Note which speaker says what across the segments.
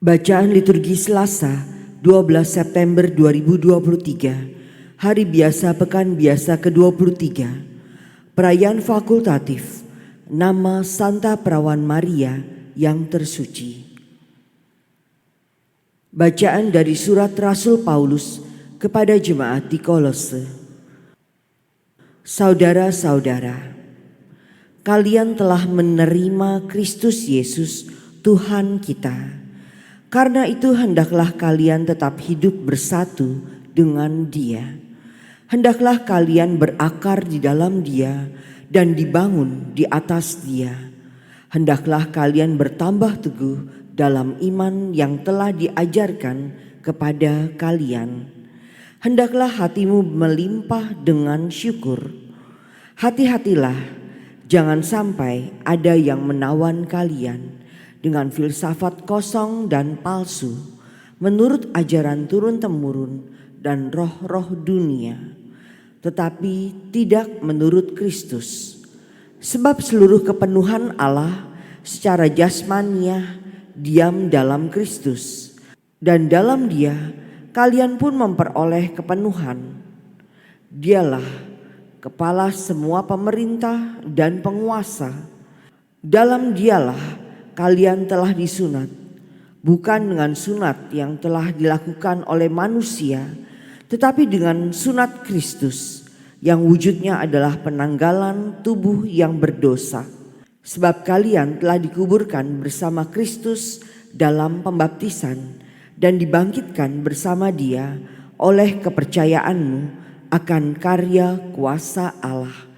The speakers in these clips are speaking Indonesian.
Speaker 1: Bacaan liturgi Selasa 12 September 2023, Hari Biasa Pekan Biasa ke-23, Perayaan Fakultatif, Nama Santa Perawan Maria yang Tersuci. Bacaan dari Surat Rasul Paulus kepada Jemaat di Kolose. Saudara-saudara, kalian telah menerima Kristus Yesus Tuhan kita. Karena itu hendaklah kalian tetap hidup bersatu dengan Dia. Hendaklah kalian berakar di dalam Dia dan dibangun di atas Dia. Hendaklah kalian bertambah teguh dalam iman yang telah diajarkan kepada kalian. Hendaklah hatimu melimpah dengan syukur. Hati-hatilah, jangan sampai ada yang menawan kalian dengan filsafat kosong dan palsu, menurut ajaran turun-temurun dan roh-roh dunia, tetapi tidak menurut Kristus. Sebab seluruh kepenuhan Allah secara jasmaniah diam dalam Kristus, dan dalam Dia kalian pun memperoleh kepenuhan. Dialah kepala semua pemerintah dan penguasa. Dalam Dialah kalian telah disunat, bukan dengan sunat yang telah dilakukan oleh manusia, tetapi dengan sunat Kristus, yang wujudnya adalah penanggalan tubuh yang berdosa. Sebab kalian telah dikuburkan bersama Kristus dalam pembaptisan dan dibangkitkan bersama Dia oleh kepercayaanmu akan karya kuasa Allah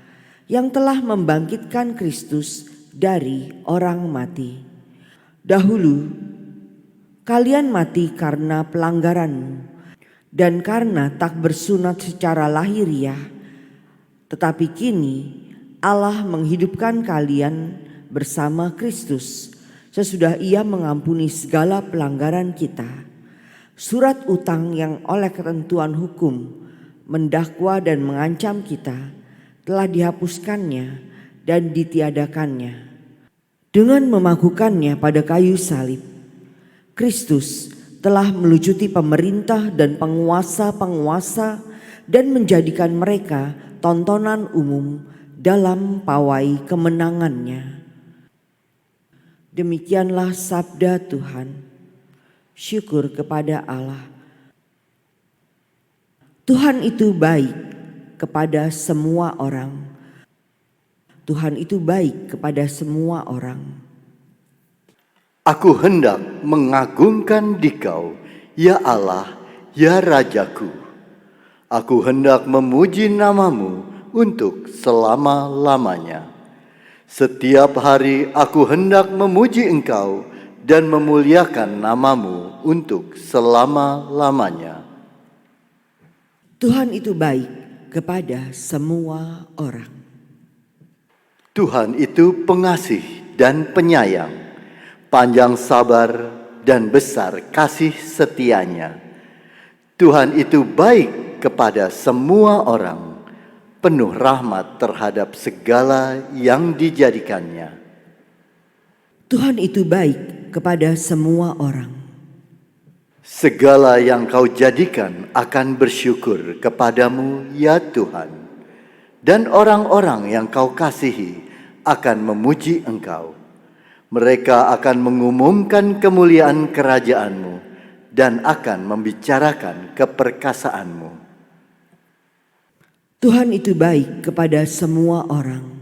Speaker 1: yang telah membangkitkan Kristus dari orang mati. Dahulu kalian mati karena pelanggaranmu dan karena tak bersunat secara lahiriah, tetapi kini Allah menghidupkan kalian bersama Kristus sesudah Ia mengampuni segala pelanggaran kita. Surat utang yang oleh ketentuan hukum mendakwa dan mengancam kita telah dihapuskannya dan ditiadakannya. Dengan memakukannya pada kayu salib, Kristus telah melucuti pemerintah dan penguasa-penguasa dan menjadikan mereka tontonan umum dalam pawai kemenangannya. Demikianlah sabda Tuhan. Syukur kepada Allah. Tuhan itu baik kepada semua orang. Tuhan itu baik kepada semua orang.
Speaker 2: Aku hendak mengagungkan Dikau, ya Allah, ya Rajaku. Aku hendak memuji namamu untuk selama-lamanya. Setiap hari aku hendak memuji Engkau dan memuliakan namamu untuk selama-lamanya.
Speaker 1: Tuhan itu baik kepada semua orang.
Speaker 2: Tuhan itu pengasih dan penyayang, panjang sabar dan besar kasih setianya. Tuhan itu baik kepada semua orang, penuh rahmat terhadap segala yang dijadikannya.
Speaker 1: Tuhan itu baik kepada semua orang.
Speaker 2: Segala yang Kau jadikan akan bersyukur kepadamu, ya Tuhan. Dan orang-orang yang Kau kasihi akan memuji Engkau. Mereka akan mengumumkan kemuliaan kerajaan-Mu dan akan membicarakan keperkasaanmu.
Speaker 1: Tuhan itu baik kepada semua orang.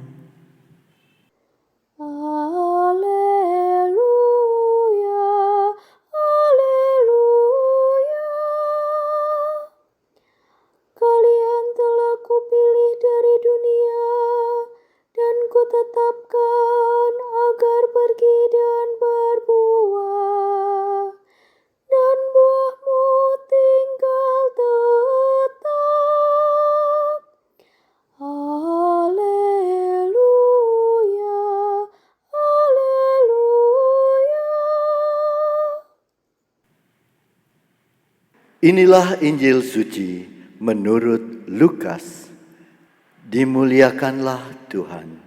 Speaker 3: Tetapkan agar pergi dan berbuah, dan buahmu tinggal tetap. Haleluya, haleluya.
Speaker 2: Inilah Injil suci menurut Lukas. Dimuliakanlah Tuhan.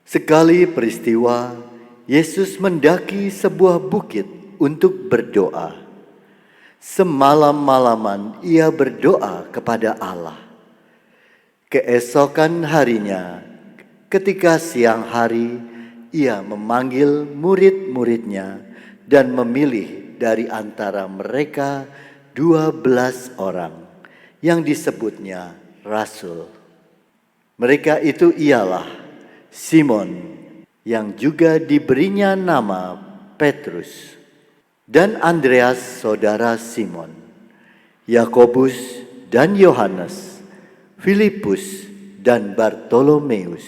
Speaker 2: Sekali peristiwa, Yesus mendaki sebuah bukit untuk berdoa. Semalam-malaman ia berdoa kepada Allah. Keesokan harinya, ketika siang hari, ia memanggil murid-muridnya dan memilih dari antara mereka 12 orang yang disebutnya rasul. Mereka itu ialah Simon yang juga diberinya nama Petrus, dan Andreas saudara Simon, Yakobus dan Yohanes, Filipus dan Bartolomeus,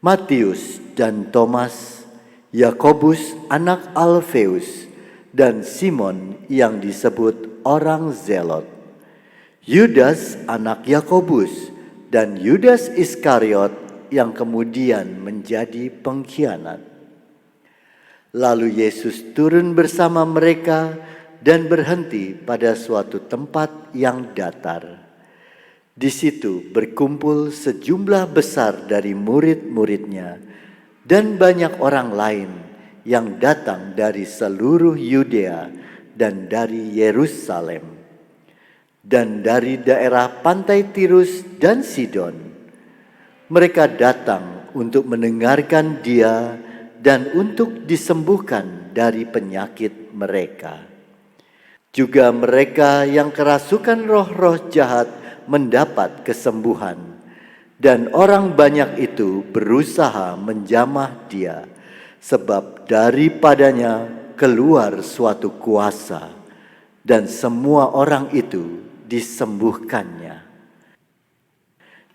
Speaker 2: Matius dan Thomas, Yakobus anak Alfeus, dan Simon yang disebut orang Zelot, Yudas anak Yakobus, dan Yudas Iskariot yang kemudian menjadi pengkhianat. Lalu Yesus turun bersama mereka dan berhenti pada suatu tempat yang datar. Di situ berkumpul sejumlah besar dari murid-muridnya dan banyak orang lain yang datang dari seluruh Yudea dan dari Yerusalem dan dari daerah pantai Tirus dan Sidon. Mereka datang untuk mendengarkan Dia dan untuk disembuhkan dari penyakit mereka. Juga mereka yang kerasukan roh-roh jahat mendapat kesembuhan, dan orang banyak itu berusaha menjamah Dia, sebab daripadanya keluar suatu kuasa, dan semua orang itu disembuhkannya.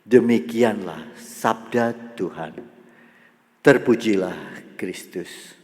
Speaker 2: Demikianlah sabda Tuhan. Terpujilah Kristus.